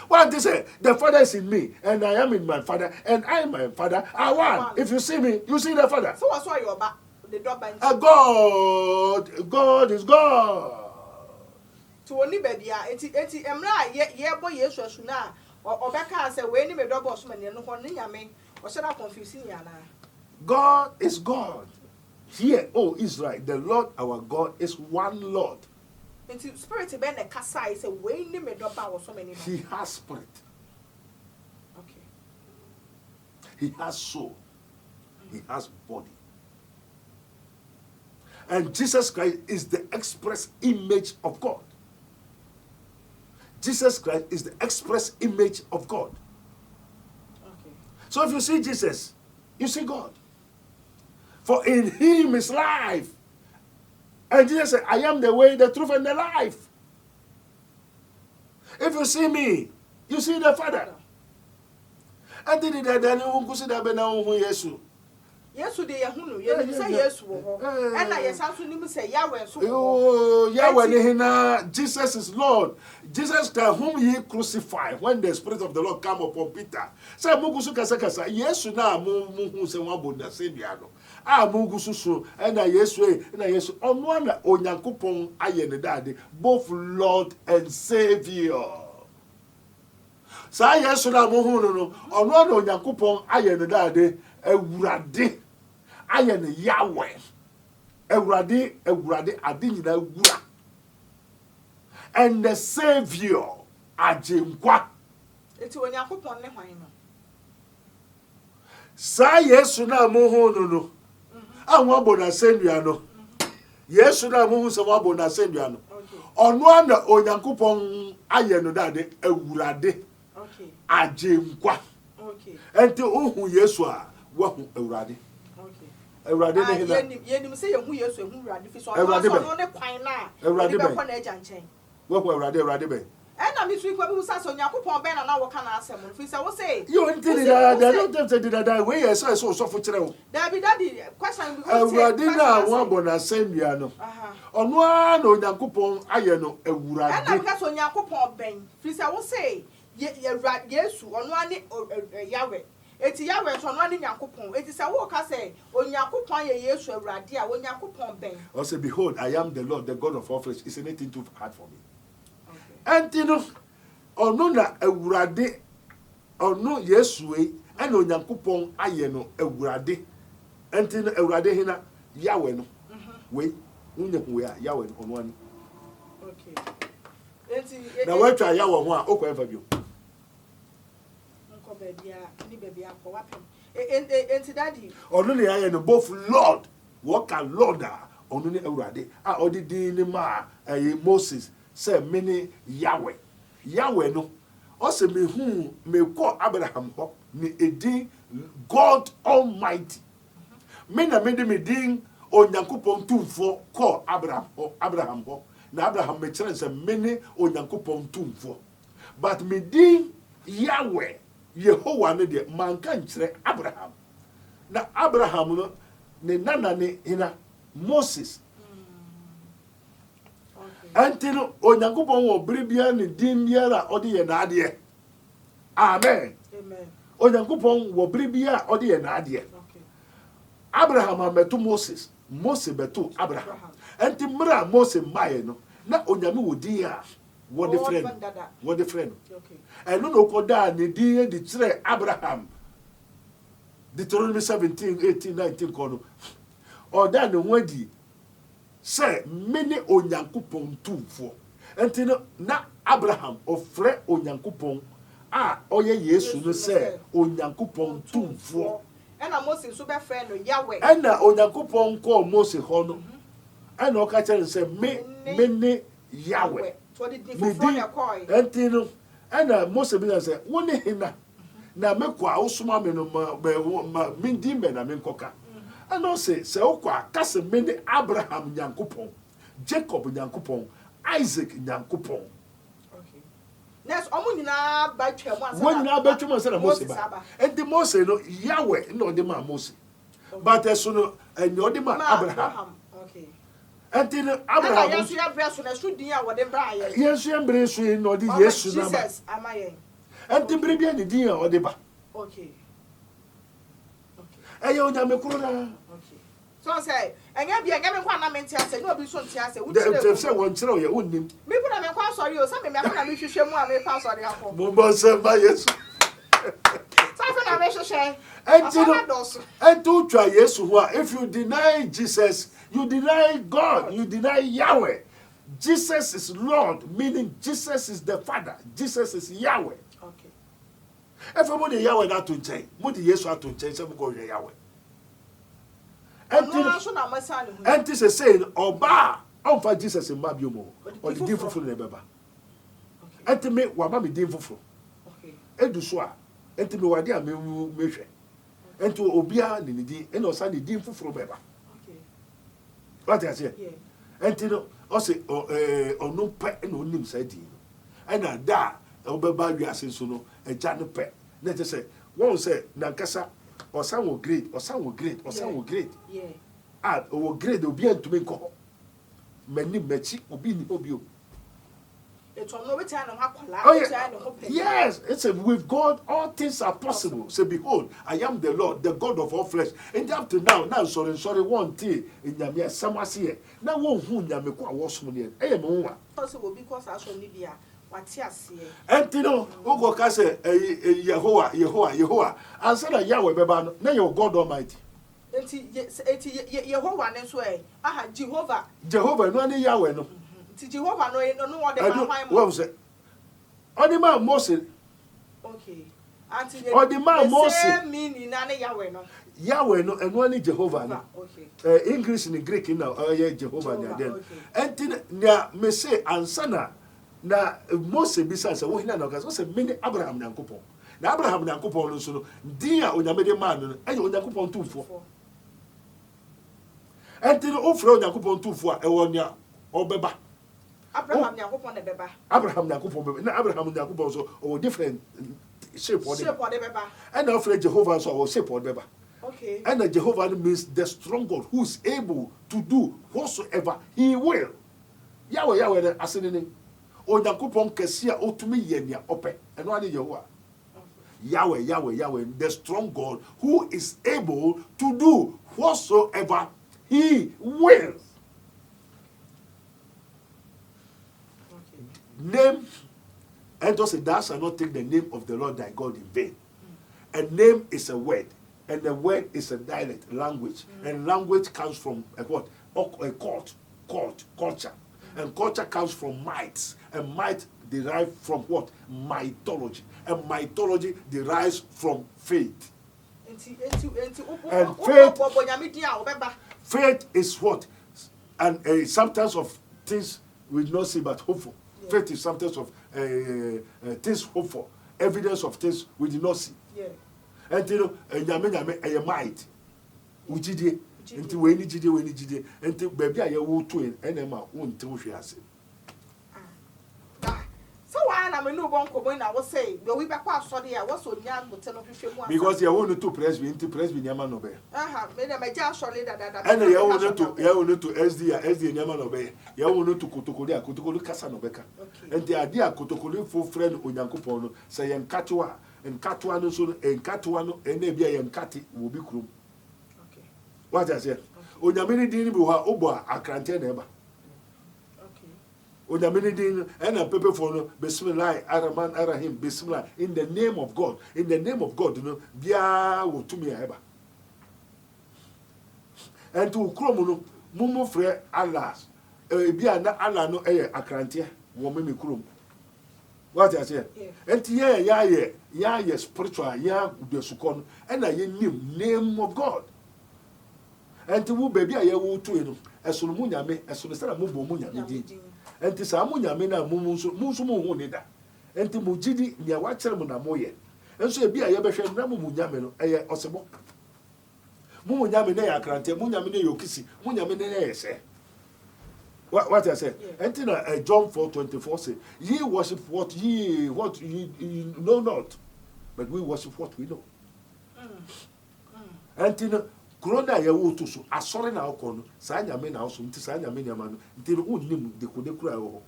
Speaker 1: Well, they say, the Father is in me, and I am in my Father, and I am my Father. I want. If you see me, you see the Father.
Speaker 2: So what's why you're back? The drop by
Speaker 1: God is God.
Speaker 2: To only baby, it's boy, yes, or sooner, or back and say, when you may drop us, man, and one yame, or should I confuse you?
Speaker 1: God is God. Here, oh Israel, the Lord our God is one Lord.
Speaker 2: Into spirit to bend a casa is a way you may drop out so many.
Speaker 1: He has spirit.
Speaker 2: Okay.
Speaker 1: He has soul. He has body. And Jesus Christ is the express image of God. Jesus Christ is the express image of God.
Speaker 2: Okay.
Speaker 1: So if you see Jesus, you see God. For in him is life. And Jesus said, I am the way, the truth, and the life. If you see me, You see the Father. And did that then who could that be now who Yesu?
Speaker 2: Yes, they are who you say yes, and I yes, also say Yahweh.
Speaker 1: Oh, Yahweh, Jesus is Lord. Jesus, whom ye crucified when the Spirit of the Lord come upon Peter. Say, Mugusuka Sakasa, yes, now Mugu say one board, the same piano. Ah, Mugusu, and I yes way, and I yes, on one Onyankupon, I and daddy, both Lord and Savior. Say, yes, now Muhu, on one Onyankupon, I and daddy, a radi. I am Yahweh. Ewurade ade nyina wura. And the Savior ajenkwa.
Speaker 2: Eti Onyankopon ne hwan no.
Speaker 1: Sa Yesu na mo hu no. Anwa bo na sendua no. Yesu na mo hu se wa bo na sendua no. Ono ana Onyankopon aye no dade ewurade.
Speaker 2: Okay.
Speaker 1: Ajenkwa.
Speaker 2: Okay.
Speaker 1: Enti ohu Yesu a wa hu ewurade. Ewurade ne hina.
Speaker 2: Yenim say yehu Yesu ehu Ewurade fi so
Speaker 1: no
Speaker 2: ne kwan na.
Speaker 1: Ewurade be
Speaker 2: ko na agya nchen.
Speaker 1: Wo ko Ewurade be.
Speaker 2: E na mi su ikwa bi sa so Onyankopon be na wo ka na asem no fi say wo say.
Speaker 1: You ntini da don't tell say that we yes so for kire wo.
Speaker 2: Daddy question bi
Speaker 1: Ewurade na won abona sendua no. Ono a na Onyankopon aye no Ewurade.
Speaker 2: E na ka so Onyankopon ben fi say wo say Yesu ono ani Yahweh. Eti Yahweh so no ani Nyankopon. Eti say wo ka say Onyankopon ye Yesu Ewurade a Onyankopon ben.
Speaker 1: I say behold, I am the Lord, the God of all flesh. Is anything too hard for me? Okay. And ono na Ewurade ono Yesu e and Onyankopon aye no Ewurade. Enti Ewurade hina Yahweh no. We unye we Yahweh ono ani.
Speaker 2: Okay. Enti
Speaker 1: na we twa Yahweh ho a okwa enfa bio.
Speaker 2: Enti daddy
Speaker 1: Ono ne aye no both Lord what can Lord ono ne Ewurade a odidi ni ma Moses say many Yahweh no o se me hu me ko Abraham ho ni edi God Almighty me na me de me din Onyankopon tumfo ko Abraham ho na Abraham me kire say many Onyankopon tumfo but me din Yahweh Yehowa ne de manka nkire Abraham na Abraham no ne nana ne hina Moses antino Onyankopon wo bribia ne din biara ode ye na ade amen Onyankopon wo bribia ode ye na ade Abraham ameto Moses beto Abraham anti mra Moses maye no na onyame wo din a what the friend okay and no koda ne din di kire Abraham Deuteronomy 17 18 19 kono or da ne wadi say many Onyankopon tumfo enti na Abraham ofre Onyankopon a oye Yesu no say Onyankopon tumfo
Speaker 2: ena Moses so be friend no Yahweh
Speaker 1: ena Onyankopon ko Moses ho no ena o ka kire say many Yahweh Enti ana Moses bi say woni hina na mekwa usuma me no ma mindi me na menkoka ana say ukwa kase me ne Abraham Nyankopon Jacob Nyankopon Isaac Nyankopon
Speaker 2: okay next omo nyina ba twam ansa
Speaker 1: woni na ba twam ansa na Moses ba enti Moses no Yahweh no de ma Moses but eso no enyo de ma Abraham
Speaker 2: okay
Speaker 1: Enti Abraham
Speaker 2: Yesu ya breso na su din a wode bra aye
Speaker 1: Yesu ya breso no di Yesu na ba
Speaker 2: Jesus amaye
Speaker 1: Enti bribia ni din a wode ba
Speaker 2: okay
Speaker 1: Eye onyame kuro na
Speaker 2: okay so say enya bia enya me kwa na menti ase no obi so nti ase wo
Speaker 1: de say won kire o ye wonnim
Speaker 2: me kuna me kwa sorry o say me akona me hwehwe mu a me pa sorry akọ
Speaker 1: mo bo se ba Yesu
Speaker 2: so na me hwehwe
Speaker 1: enti utwa Yesu ho a if you deny Jesus you deny God, you deny Yahweh. Jesus is Lord, meaning Jesus is the Father. Jesus is Yahweh.
Speaker 2: Okay.
Speaker 1: Everybody Yahweh that to change. Mudi Yesu to change, some go Yahweh. And this is saying, Oba, on for Jesus in Babiomo, or the deal for the Baba. And to me, Wama me deal for. Okay. And do so. And to me, Wadia me measure. And to Obia, the and also the deal for Baba. What I say? Yeah. And you know, also, no pet and no name said, and da, obeba wi ase so no eja no pe na je say won say na nkasa osan wo grade
Speaker 2: Yeah.
Speaker 1: ah wo grade obi antumi nko mani machi obi ni obi o. Oh, yeah. Yes, it's a, with God all things are possible. Say, behold, I am the Lord, the God of all flesh. And up to now, sorry, one thing in Yamia, some here. Now, one who Yamiko was money.
Speaker 2: Possible because I shall need ya. What's yes,
Speaker 1: and you know, Ugo Kase, Yehovah, and said a Yahweh Beban, now your God Almighty.
Speaker 2: Yehovah, and way. I had Jehovah,
Speaker 1: no any Yahweh, no.
Speaker 2: Jehovah, no what
Speaker 1: what was it? On the man Moses.
Speaker 2: Okay.
Speaker 1: Or the man Moses.
Speaker 2: Meaning Yahweh, no.
Speaker 1: Yahweh, no, and only Jehovah.
Speaker 2: Okay.
Speaker 1: English and Greek now, Jehovah. Then.
Speaker 2: Okay.
Speaker 1: And now, me say, Ansana, na Moses besides a woman, because many Abraham Nankopo. Now, Abraham Nankopo, so, dear, on your man, and you Nankopo 2 4. And then, offer Nankopo 2 4, a 1 year, or Beba.
Speaker 2: Abraham Yakupon the Beba.
Speaker 1: Abraham Nakupon, Abraham Nakupon, so or different shape or the
Speaker 2: Beba.
Speaker 1: And after Jehovah, so shape or Beba.
Speaker 2: Okay.
Speaker 1: And the Jehovah means the strong God who is able to do whatsoever he will. Yahweh, as in the name. O Nakupon Kessia, O to me, Yenya, Ope, and one in Jehovah. Yahweh, the strong God who is able to do whatsoever he will. Name, and just say, thou shalt not take the name of the Lord thy God in vain. A name is a word, and the word is a dialect, language. And language comes from a what? A culture. And culture comes from might. And might derives from what? Mythology. And mythology derives from faith. And faith is what? And a substance of things we do not see but hopeful. Faith is sometimes of things hoped for, evidence of things we did not see.
Speaker 2: Yeah.
Speaker 1: And you know, a might. Ujide, until we need jide, until baby I will twin, and Emma won't tell she has it.
Speaker 2: So I am a new one coming, I will say, but we back was sorry, I was so young, but tell you
Speaker 1: because you want to press me into press with Yaman obey.
Speaker 2: I have made a major sorry that.
Speaker 1: And you want to SD Yaman obey. You want to Kotokoli Casanobeka. And the idea Kotokoli for friend Unyankopono, say and Katua, and Katuano soon, and Katuano, and maybe and Kati will be crew.
Speaker 2: Okay.
Speaker 1: What I said, Unyamini Dinibu, Oba, a cranty neighbor. Din and a paper for Bismillah, Araman, Arahim, Bismillah, in the name of God. In the name of God, you know, Bia will to me ever. And to Kromono, Mumu Fre, alas, Bia na Allah no air, a crantia, woman crum. What I say? And yeah, spiritual, yeah, the Sukon, and I name of God. And to woo baby, I will to him, as soon as soon as I move Munya. And this Amunyamina Musumu Nida. And to Mujidi, near what ceremony moye. And so be a Yabasha Namu Munyamino, a Osebo. Munyamine, Akrante, Munyamine Yokisi, Munyamine, say. What I said? And then John 4:24 say, ye worship what ye know not, but we worship what we know. And then Corona ya wo to so asore na akọ no saa nyame na so nti saa nyame nyama no nti no unnim de kode kura ho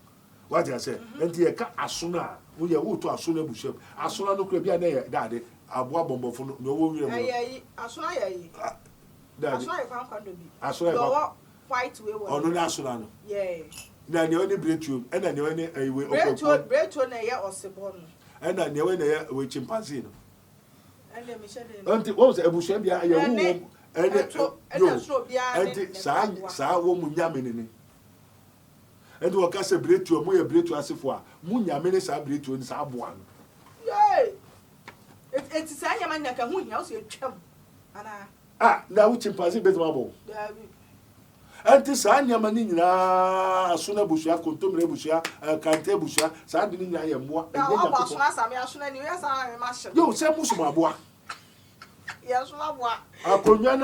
Speaker 1: what I say nti ye ka aso na wo ye wo to aso na busham aso na no kura bia na ye dade aboa bombofo no no wo wi mo
Speaker 2: ayi aso ayi
Speaker 1: dade
Speaker 2: aso ayi kwa kwando bi
Speaker 1: aso ayi
Speaker 2: kwa white we
Speaker 1: ono na aso na no
Speaker 2: yeah
Speaker 1: na ne oni bretuom e na ne oni ayiwe
Speaker 2: bretuo na ye osebo no
Speaker 1: e na ne we na ye we chimpanzee no
Speaker 2: and me shede
Speaker 1: nti wo se ebusham bia ye wo and saa wo munyame ne and wo ka se bretu mo ye bretu asefo a munyame ne saa bretu ni saa boa no
Speaker 2: yey eti saa nyama nyaka hu hia o se twam ana
Speaker 1: na wo chimpanzee betuma bo anti saa nyama ni nyina aso na busua kontomre busua kante busua saa de ni nyina ye moa
Speaker 2: e nya ko aso na same aso na ni we saa ma hye
Speaker 1: yo se musu aboa
Speaker 2: yes mabwa
Speaker 1: akonya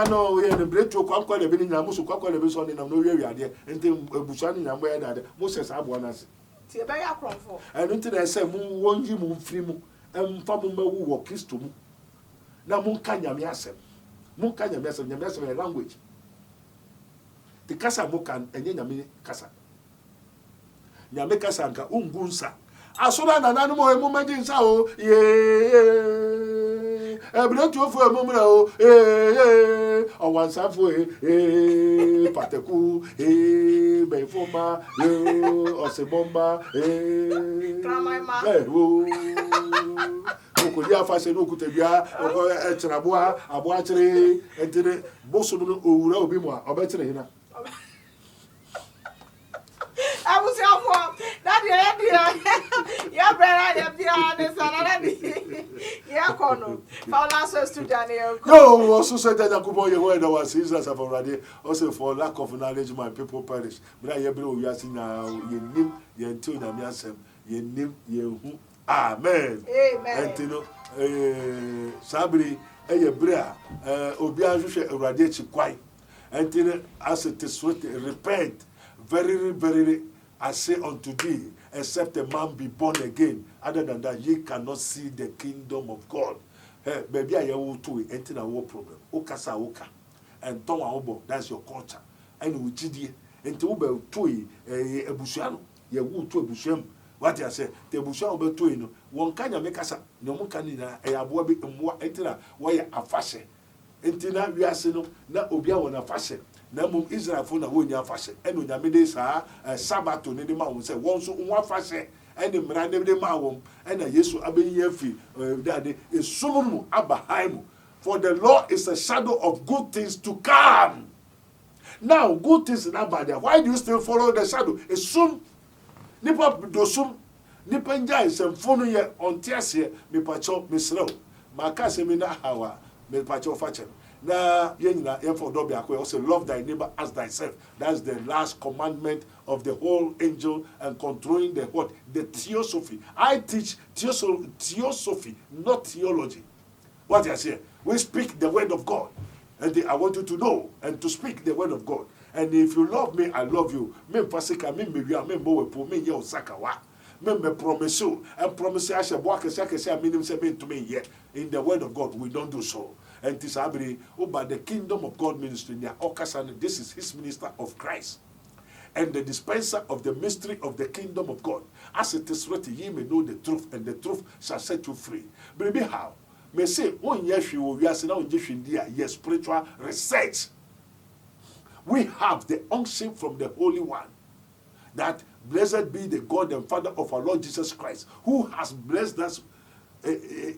Speaker 1: no ye ne bretu kwankwa le bi ni nyina musu kwankwa le bi so ni na no wie ade enti ebusa ni nyambo ya dade Moses aboa na se
Speaker 2: Ti be ya kronfo.
Speaker 1: Enu nti na say mu wonyi mu mfiri mu emfa mu mawu wo Kristo mu. Na mu nka nyame asem. Mu nka nyame asem e language. The kasa mu kan enye nyame kasa. Nyame kasa nka ungunsa. Asona nananu mo emu majinsa o. Ebretu ofo emumra o. Owansafo pateku beifoma osebomba
Speaker 2: Kramaima.
Speaker 1: Okoli afase no kutebia etreboa aboachire entire bosono no owura obi mu a obetire hina.
Speaker 2: Abusi afọ that ya brother ya bia ne sanana ya kono Paula so student ya
Speaker 1: no also said that Yakubo ye word was Jesus of already also for lack of knowledge my people perish bra ye bre owi ase na ye nim ye nti onyame asem ye nim ye hu amen entino sabri ye bre obi ahwehwe awurade echi kwai entino as it is repent very I say unto thee, except a man be born again, other than that, ye cannot see the kingdom of God. Hey, baby, I will to it, and a war problem. Okasa oka, and Toma Obo, that's your culture. And we did it, and to Uber to a Bushano, ye would to a Busham. What I say, the Bushano over to one kind of make us no one can in a abuabi and more entera, why a fashion. Entina, we are saying, na Obia on a fashion. Na mum Israel fo na wo nya fashe eno nya mede sa sabato ne de ma wo se won so nwa fashe ene mra ne de ma wo ena Yesu abeyi afi dade esummu abahaimu for the law is a shadow of good things to come. Now good things in abada, why do you still follow the shadow? Esum nipa dosum nipa nja esemfo no ye ontiase me pacho mesrew maka se me na hawa me pacho fache na yenina for do be akwe also love thy neighbor as thyself. That's the last commandment of the whole angel and controlling the what? The theosophy. I teach theosophy, not theology. What I say? We speak the word of God. And I want you to know and to speak the word of God. And if you love me, I love you. Me pasika me wia me bo wepo me ye osaka wa. Me promise you and promise I shall walk a second say meaning say to me yet. In the word of God we don't do so. And Tisabri, by the kingdom of God ministry, this is his minister of Christ. And the dispenser of the mystery of the kingdom of God. As it is written, ye may know the truth, and the truth shall set you free. Baby, how? May say, oh, yes, we are saying, yes, spiritual research. We have the unction from the Holy One. That blessed be the God and Father of our Lord Jesus Christ, who has blessed us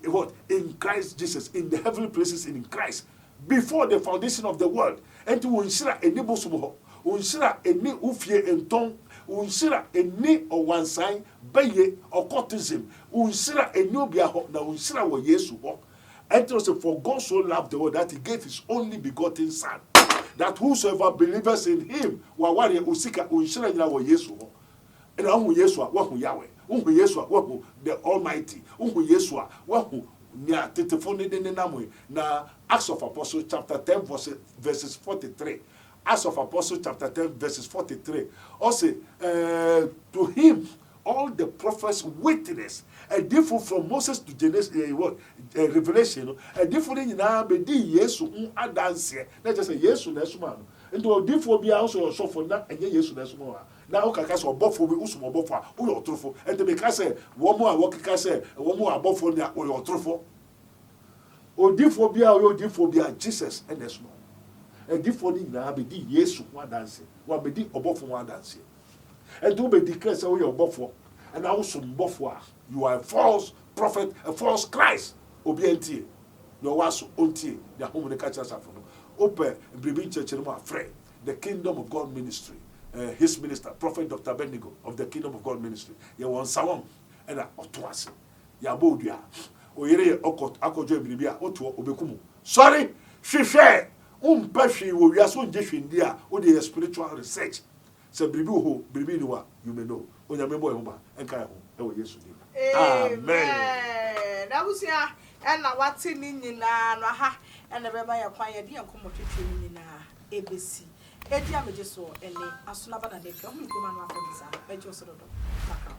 Speaker 1: what in Christ Jesus in the heavenly places in Christ before the foundation of the world. And to unshira any bosumo, unshira any ufie enton, unshira any or one sign, baye or courtesim, unshira any obiaho, na unshira wa Yesu ho. And also for God so loved the world that he gave his only begotten son, that whosoever believes in him, wa wari usika unshira nya wa Yesu ho. And ahu Yesu wa hu Yahweh. Unhu Yesu wahu the Almighty. Unhu Yesu wahu nya tetefone de namwe na Acts of Apostles chapter 10 verses 43. Acts of Apostles chapter 10 verses 43. Also to him all the prophets witness a different from Moses to Genesis Revelation a different na be di Yesu adanse na just say Yesu na suma no ento different bia also so for na enye Yesu na suma na o kaka so obofo bi usumo obofo a o yotrofo ento be ka say wo mo a wo kaka say wo mo abofo ni a o yotrofo odifo bia o odifo bia Jesus and suma e different ni na be di Yesu adanse wa be di obofo adanse and do be declare say we are bofo and also bofo you are a false prophet, a false Christ obienti no waso ontie the home the catchers afro open bribi church no afre the kingdom of God ministry his minister prophet Dr. Bendigo of the kingdom of God ministry ye won sawon and otoase ya bodua oyere okot akojo bribi a oto obekumu sorry hwehwe umpahwi wo wiaso nje hwendi a o the spiritual research say bribi ho bribi ni wa you may know onyame boy ho ba enka ho e wo Yesu ni
Speaker 2: amen abusia na wati ni nyina no ha na be ba ya kwan ye de enkomo twetwe ni nyina ebesi edi ameje so ene asuna bana de ka hu kuma no afọ bisa ejo so do maka